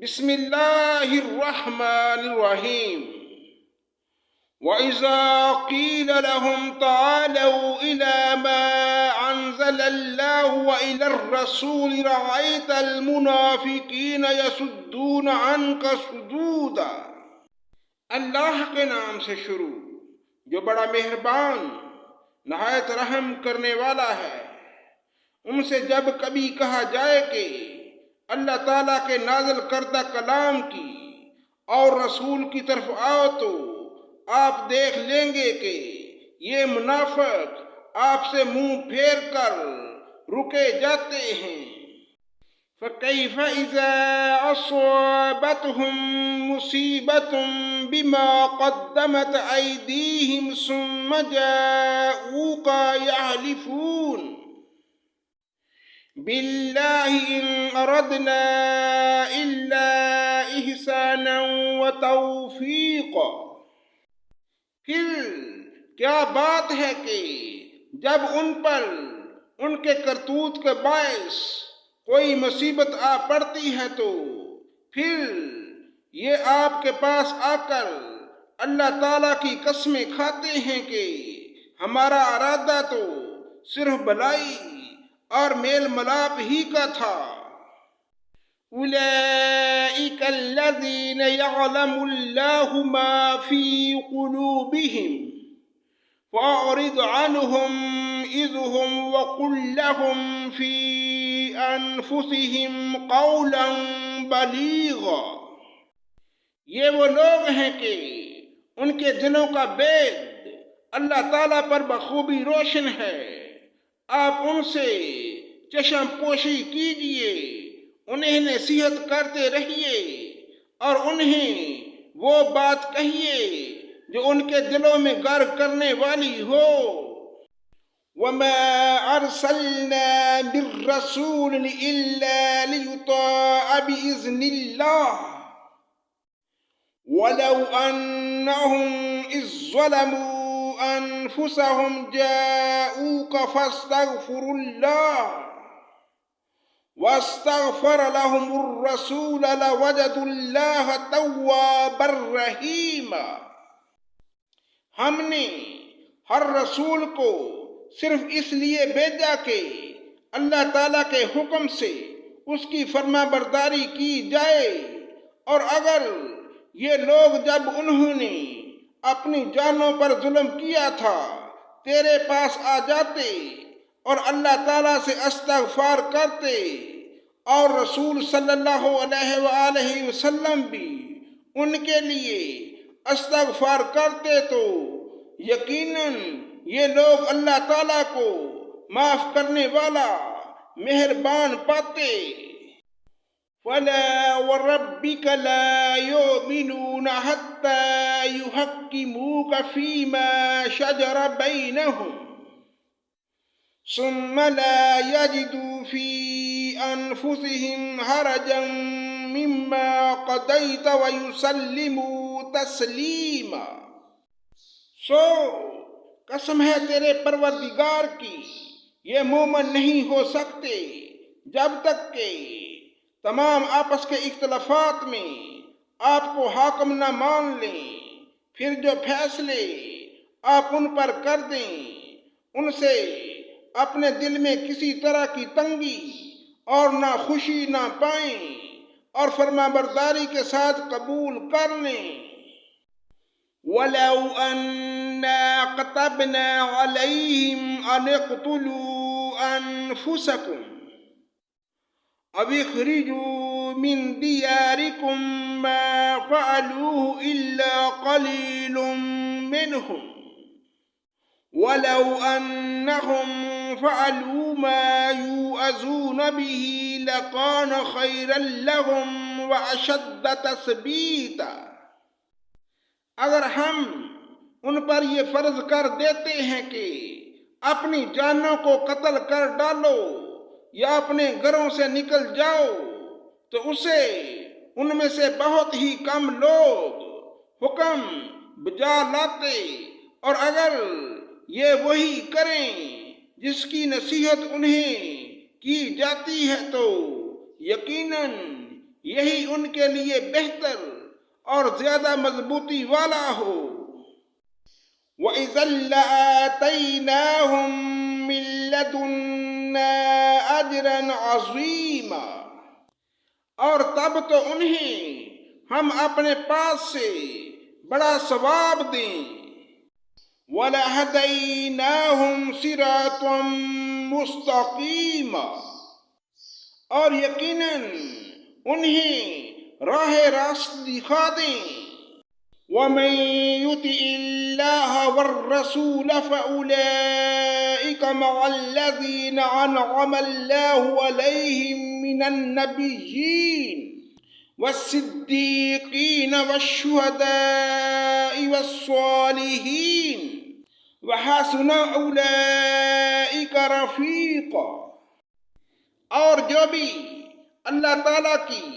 بسم اللہ الرحمن الرحیم وَإِذَا قِيلَ لَهُمْ تَعَالَوْا إِلَى مَا أَنزَلَ اللَّهُ وَإِلَى الرَّسُولِ رَأَيْتَ الْمُنَافِقِينَ يَصُدُّونَ عَنْكَ صُدُودًا۔ اللہ کے نام سے شروع جو بڑا مہربان نہایت رحم کرنے والا ہے۔ ان سے جب کبھی کہا جائے کہ اللہ تعالیٰ کے نازل کردہ کلام کی اور رسول کی طرف آؤ تو آپ دیکھ لیں گے کہ یہ منافق آپ سے منہ پھیر کر رکے جاتے ہیں۔ فَكَيْفَ إِذَا أَصَابَتْهُم مُّصِيبَةٌ بِمَا قَدَّمَتْ أَيْدِيهِمْ ثُمَّ جَاءُوكَ يَحْلِفُونَ بِاللَّهِ إِنْ أَرَدْنَا إِلَّا إِحْسَانًا وَتَوْفِيقًا۔ پھر کیا بات ہے کہ جب ان پر ان کے کرتوت کے باعث کوئی مصیبت آ پڑتی ہے تو پھر یہ آپ کے پاس آ کر اللہ تعالیٰ کی قسمیں کھاتے ہیں کہ ہمارا ارادہ تو صرف بھلائی اور میل ملاپ ہی کا تھا۔ أولئك الذين يعلم الله ما في قلوبهم فأعرض عنهم إذ هم وقل لهم في أنفسهم قولا بليغا۔ یہ وہ لوگ ہیں کہ ان کے دلوں کا بید اللہ تعالیٰ پر بخوبی روشن ہے۔ آپ ان سے چشم پوشی کیجئے، انہیں نصیحت کرتے رہیے اور انہیں وہ بات کہیے جو ان کے دلوں میں گر کرنے والی ہو۔ وَمَا أَرْسَلْنَا بِالرَّسُولِ إِلَّا لِيُطَاعَ بِإِذْنِ اللَّهِ وَلَوْ أَنَّهُمْ إِذ ظَّلَمُوا أَنفُسَهُمْ جَاءُوكَ فَاسْتَغْفِرُوا اللَّهَ وَاسْتَغْفَرَ لَهُمُ الرَّسُولَ لَوَجَدُوا اللَّهَ تَوَّابًا رَحِيمًا۔ ہم نے ہر رسول کو صرف اس لیے بھیجا کہ اللہ تعالیٰ کے حکم سے اس کی فرما برداری کی جائے، اور اگر یہ لوگ جب انہوں نے اپنی جانوں پر ظلم کیا تھا تیرے پاس آ جاتے اور اللہ تعالیٰ سے استغفار کرتے اور رسول صلی اللہ علیہ وآلہ وسلم بھی ان کے لیے استغفار کرتے تو یقیناً یہ لوگ اللہ تعالیٰ کو معاف کرنے والا مہربان پاتے۔ فَلَا وَرَبِّكَ لَا يُؤْمِنُونَ حَتَّى يُحَكِّمُوكَ فِي مَا شَجَرَ بَيْنَهُمْ ثُمَّ لَا يَجِدُوا فِي أَنفُسِهِمْ حَرَجًا مِّمَّا قَضَيْتَ وَيُسَلِّمُوا تَسْلِيمًا۔ سو قسم ہے تیرے پروردگار کی، یہ مومن نہیں ہو سکتے جب تک کہ تمام آپس کے اختلافات میں آپ کو حاکم نہ مان لیں، پھر جو فیصلے آپ ان پر کر دیں ان سے اپنے دل میں کسی طرح کی تنگی اور نہ خوشی نہ پائیں اور فرما برداری کے ساتھ قبول کر لیں۔ وَلَوْ أَنَّا كَتَبْنَا عَلَيْهِمْ أَنِ اقْتُلُوا أَنفُسَكُمْ أَوِ اخْرُجُوا مِنْ دِيَارِكُمْ مَا فَعَلُوهُ إِلَّا قَلِيلٌ مِّنْهُمْ وَلَوْ أَنَّهُمْ فَعَلُوا مَا يُوعَظُونَ بِهِ لَكَانَ خَيْرًا لَّهُمْ وَأَشَدَّ تَثْبِيتًا۔ اگر ہم ان پر یہ فرض کر دیتے ہیں کہ اپنی جانوں کو قتل کر ڈالو یا اپنے گھروں سے نکل جاؤ تو اسے ان میں سے بہت ہی کم لوگ حکم بجا لاتے، اور اگر یہ وہی کریں جس کی نصیحت انہیں کی جاتی ہے تو یقیناً یہی ان کے لیے بہتر اور زیادہ مضبوطی والا ہو۔ وَإِذًا لَآتَيْنَاهُم مِّن لَّدُنَّا أَجْرًا عَظِيمًا، اور تب تو انہیں ہم اپنے پاس سے بڑا ثواب دیں۔ وَلَهَدَيْنَاهُمْ صِرَاطًا مُّسْتَقِيمًا، اور یقیناً انہیں راہ راست دکھا دیں۔ وَمَن يُطِعِ اللَّهَ وَالرَّسُولَ فَأُولَٰئِكَ مَعَ الَّذِينَ أَنْعَمَ اللَّهُ عَلَيْهِم مِّنَ النَّبِيِّينَ وَالصِّدِّيقِينَ وَالشُّهَدَاءِ وَالصَّالِحِينَ وَحَسُنَ أُولَٰئِكَ رَفِيقًا، اور جو بھی اللہ تعالیٰ کی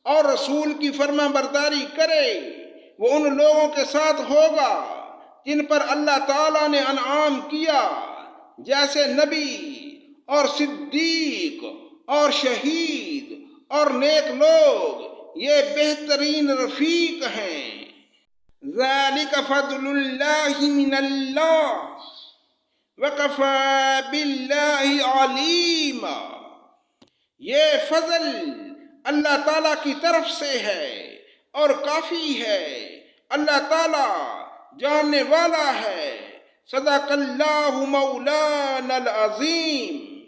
اور رسول کی فرما برداری کرے وہ ان لوگوں کے ساتھ ہوگا جن پر اللہ تعالیٰ نے انعام کیا، جیسے نبی اور صدیق اور شہید اور نیک لوگ، یہ بہترین رفیق ہیں۔ ذَلِكَ فَضْلُ اللَّهِ مِنَ اللَّهِ وَكَفَى بِاللَّهِ عَلِيمًا، یہ فضل اللہ تعالیٰ کی طرف سے ہے اور کافی ہے، اللہ تعالیٰ جاننے والا ہے۔ صدق اللہ مولانا العظیم۔